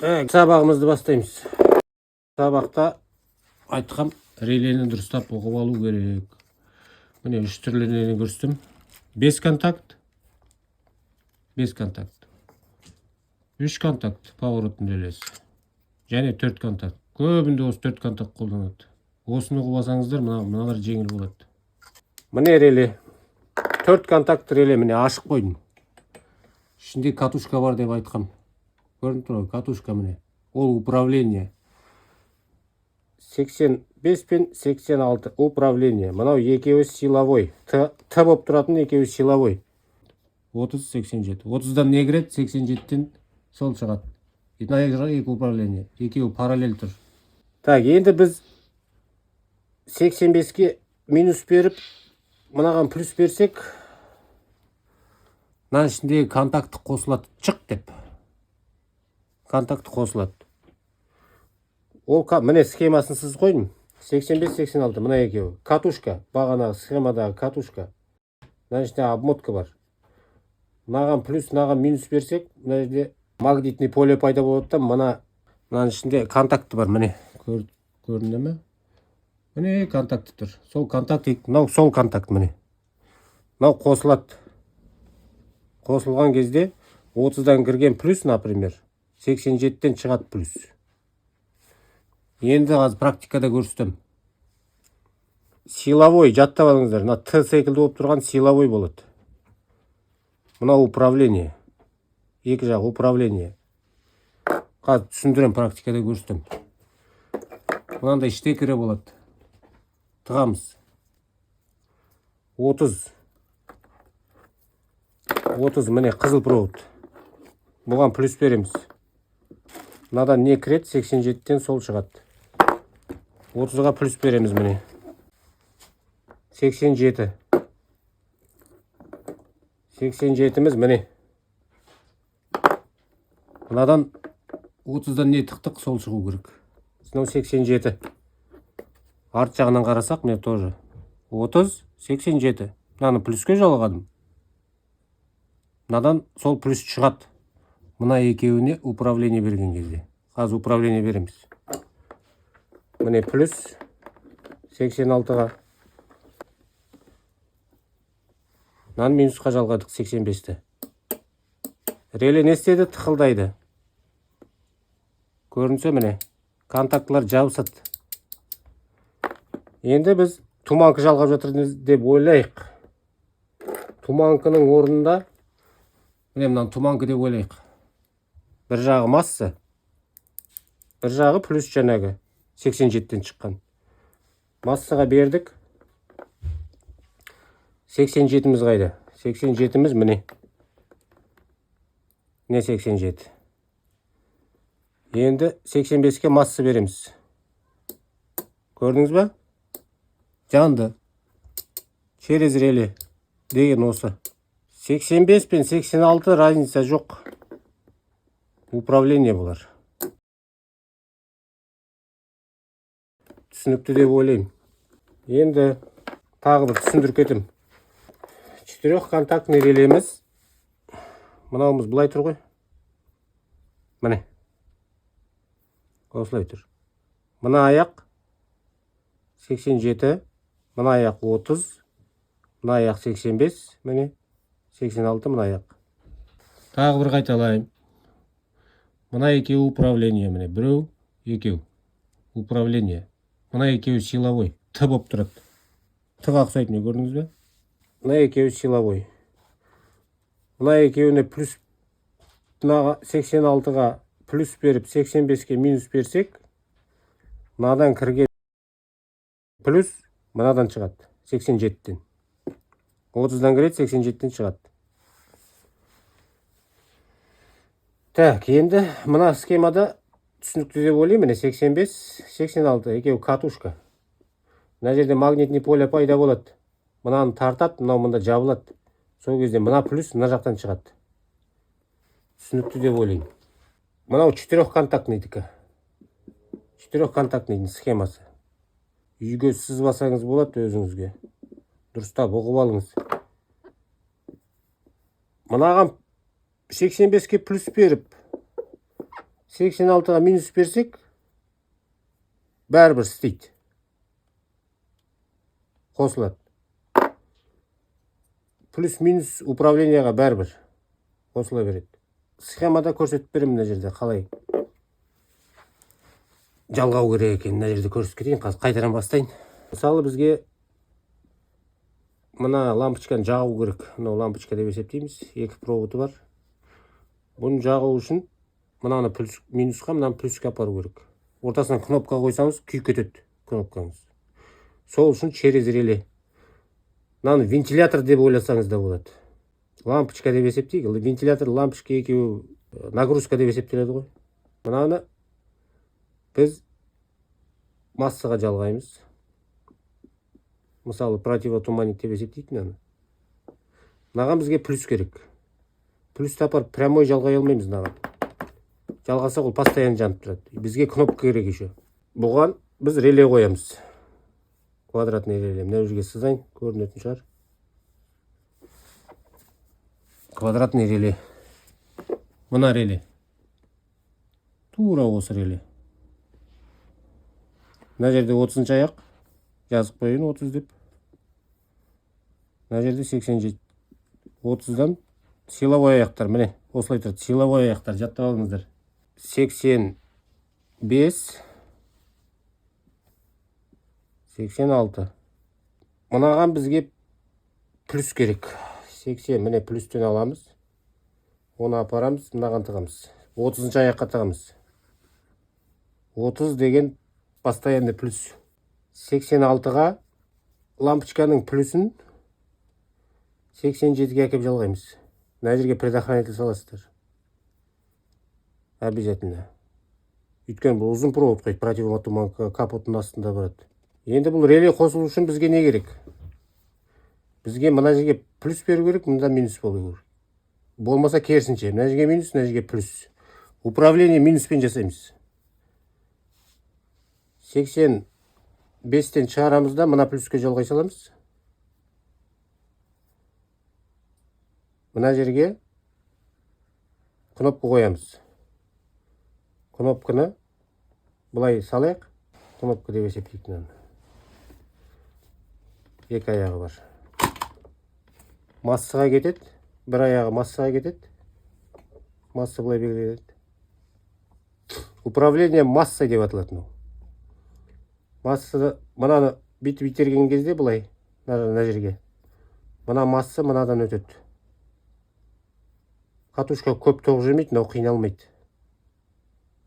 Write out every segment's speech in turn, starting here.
Сабағымызды бастаймыз. Сабақта айтқам, релені дұрыстап оқып алу керек. Міне 3 түрлі релені көрсетім. 5 контакт, 5 контакт. 3 контакт, поворотын релесі. Және 4 контакт. Көбінде осы 4 контакт қолданады. Осыны оқып алсаңыздар, мыналар жеңіл болады. Міне реле. 4 контакт реле, міне ашық қойдым. Ішінде катушка бар деп айтқам. Көрініп тұр, катушка міне. Ол управление. 85 пен 86 управление. Мынау екеуі силовой. Т болып тұратын екеуі силовой. 30-87. 30-дан не кіреді? 87-тен сол шығады. Мына екі управление. Екеуі параллель тұр. Так, енді біз 85-ке минус беріп, мынаған плюс берсек, мына ішіндегі контакты қосылады. Шық деп. Контакты қосылады. Ол міне схемасын сыз қойдым. 85-86 мына екеуі. Катушка, бағанағы схемадағы катушка. Мына ішінде обмотка бар. Мынаған плюс, мынаған минус берсек, мына жерде магнитный поле пайда болады да, мына ішінде контакты бар. Міне көрінді ме? Міне контакты тұр. Сол контакт, мынау сол контакт міне. Мынау қосылады. Қосылған кезде 30-дан кірген плюс, например, 87-тен шығады плюс. Енді аз практикада көрсетем. Силовой, жаттап алыңыздар. Мына Т секілді болып тұрған силовой болады. Мына управление. Екі жақ управление. Қазір түсіндірем, практикада көрсетем. Мынандай штекері болады. Тығамыз. 30 міне қызыл провод. Бұған плюс береміз. Мынадан не кіреді? 87-тен сол шығады. 30-ға плюс береміз міне. 87. 87-міз міне. Мынадан 30-дан не тықтық? Сол шығу керек. Мынау 87. Арт жағынан қарасақ, міне тоже. 30, 87. Мынаны плюске жалғадым. Мынадан сол плюс шығады. Мына екеуіне управление берген кезде. Қазір управление береміз. Міне плюс 86-ға. Мынаны минусқа жалғадық 85-ті. Реле не істеді? Тықылдайды. Көрінсе міне. Контактылар жабысады. Енді біз туманкы жалғап жатырмыз деп ойлайық. Туманкының орнында, міне мынаны туманкы деп ойлайық. Бір жағы масса, бір жағы плюс жаңағы 87-тен шыққан. Массаға бердік. 87-міз қайда? 87-міз міне. Не 87? Енді 85-ке масса береміз. Көрдіңіз ба? Жанды. Через реле деген осы. 85 пен 86 разница жоқ. Управление бұлар. Түсінікті деп ойлаймын. Енді тағы бір түсіндіріп кетім. 4 контактный релеміз. Мынауымыз бұлай тұр ғой. Міне. Осылай тұр. Мына аяқ 87, мына аяқ 30, мына аяқ 85, міне 86, мына аяқ. Тағы бір қайталайым. Мына екеу управление, міне біреу, екеу. Управление. Мына екеу силовой. Т болып тұрады. Тыға ұқсайды, не көрдіңіз бе? Мына екеу силовой. Мына екеуіне плюс, мына 86-ға плюс беріп, 85-ке минус берсек, мынадан кірген плюс, мынадан шығады. 87-тен. 30-дан кіреді, 87-тен шығады. Так, енді мына схемада түсінікті деп ойлаймын. 85, 86, екеуі катушка. Мына жерде магнитный поле пайда болады. Мынаны тартады, мынау мында жабылады. Сол кезде мына плюс мына жақтан шығады. Түсінікті деп ойлаймын. Мынау 4 контактныйдікі. 4 контактныйдың схемасы. Үйге сызбасаңыз болады өзіңізге. Дұрыстап оқып алыңыз. Мынаған 85-ке плюс беріп, 86-ға минус берсек, бәрібір істейді. Қосылады. Плюс-минус управленияға бәрібір қосыла береді. Схемада көрсетіп беремін мына жерде қалай жалғау керек екенін мына жерде көрсетіп кетейін. Қазір қайтадан бастайын. Мысалы бізге мына лампочканы жағу керек. Мынау лампочка деп есептейміз. Екі проводы бар. Бұны жағу үшін мынаны минусқа, мынаны плюске апару керек. Ортасынан кнопка қойсаңыз, күйіп кетеді кнопкаңыз. Сол үшін через реле. Мынаны вентилятор деп ойласаңыз да болады. Лампочка деп есептейік. Вентилятор, лампочка екеуі нагрузка деп есептеледі ғой. Мынаны біз массаға жалғаймыз. Мысалы, противотуманник деп есептейік мынаны. Мынаған бізге плюс керек. Плюс тапар прямой жалғай алмаймыз мынаған. Жалғаса ол постоянно жанып тұрады. Бізге кнопка керек еще. Бұған біз реле қоямыз. Квадратный реле. Мына жерге сызайын, көрінетін шығар. Квадратный реле. Мына реле. Тура осы реле. Мына жерде 30-шы аяқ. Жазып қойын 30 деп. Мына жерде 87. 30-дан силовой аяқтар. Міне, осылай тұрады. Силовой аяқтар. Жаттап алыңыздар. 85. 86. Мынаған бізге плюс керек. 80. Міне плюстен аламыз. Оны апарамыз. Мынаған тығамыз. 30-шы аяққа тығамыз. 30 деген постоянный плюс. 86-ға лампочканың плюсын 87-ге әкеп жалғаймыз. Мына жерге предохранитель саласыздар. Обязательно. Өйткені бұл ұзын провод қойды, противотуманка капоттың астында барады. Енді бұл реле қосылу үшін бізге не керек? Бізге мына жерге плюс беру керек, мында минус болу керек. Болмаса керісінше, мына жерге минус, мына жерге плюс. Управление минуспен жасаймыз. 85-тен шығарамызда мына плюске жалғай саламыз. Мына жерге кнопка қоямыз. Кнопканы бұлай салайық. Кнопка деп есептейік. Екі аяғы бар. Массаға кетеді. Бір аяғы массаға кетеді. Масса бұлай белгіленеді. Управление масса деп аталады. Массаны мынаны бүйтіп итерген кезде бұлай мына жерге. Мына масса мынадан өтеді. Катушка көп тоқ жемейді, мынау қиналмайды.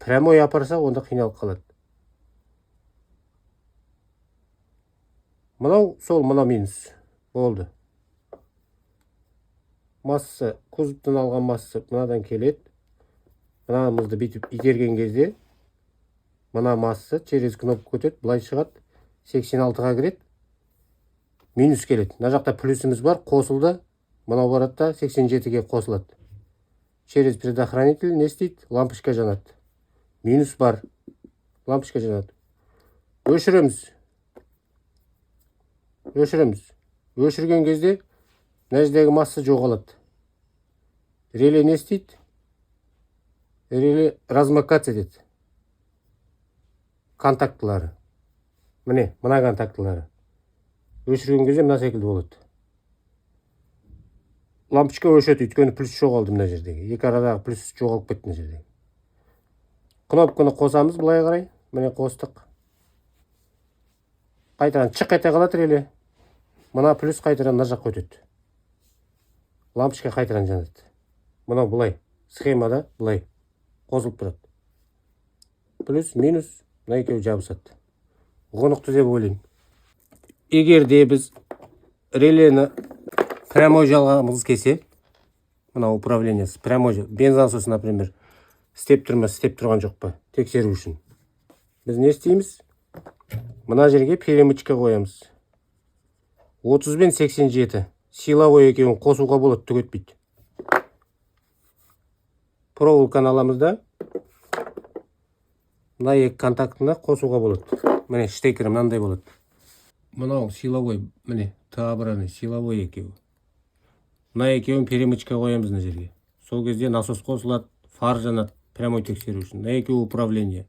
Прямой апарса, онда қиналып қалады. Мынау сол, мынау минус. Болды. Масса, кузовтан алған масса мынадан келеді. Мынамызды бүйтіп итерген кезде мына масса через кнопка өтеді, былай шығады. 86-ға кіреді. Минус келеді. Мына жақта плюсіміз бар, қосылды. Мынау барады да 87-ге қосылады. Через предохранитель не істейді? Лампочка жанады. Минус бар. Лампочка жанады. Өшіреміз. Өшірген кезде мына жердегі масса жоғалады. Реле не істейді? Реле размыкаться етеді. Контактылары. Міне, мына контактылары. Өшірген кезде мына секілді болады. Лампочка өшеді, өйткені плюс жоғалды мына жердегі. Екі арадағы плюс жоғалып кетті мына жердегі. Кнопканы қосамыз былай қарай. Міне қостық. Қайтадан шық ете қалады реле. Мына плюс қайтадан мына жаққа өтеді. Лампочка қайтадан жанады. Мынау былай. Схемада былай қосылып тұрады. Плюс, минус, мына екеуі жабысады. Ғынықты деп ойлаймын. Егер де біз релені прямой жалғамыз кесе, мына управлениясы прямой бензосыз, например, істеп тұрма, істеп тұрған жоқ па, тексеру үшін. Біз не істейміз? Мына жерге перемычка қоямыз. 30 бен 87. Силовой екеуін қосуға болады, түк өтпейді. Проволоканы аламыз да мына екі контактына қосуға болады. Міне штекер мынандай болады. Мынау силовой, міне табыраны силовой екеуі. Мына екеуін перемычка қоямыз мына жерге. Сол кезде насос қосылады, фар жанады, прямой тексеру үшін. Мына екеуі управление.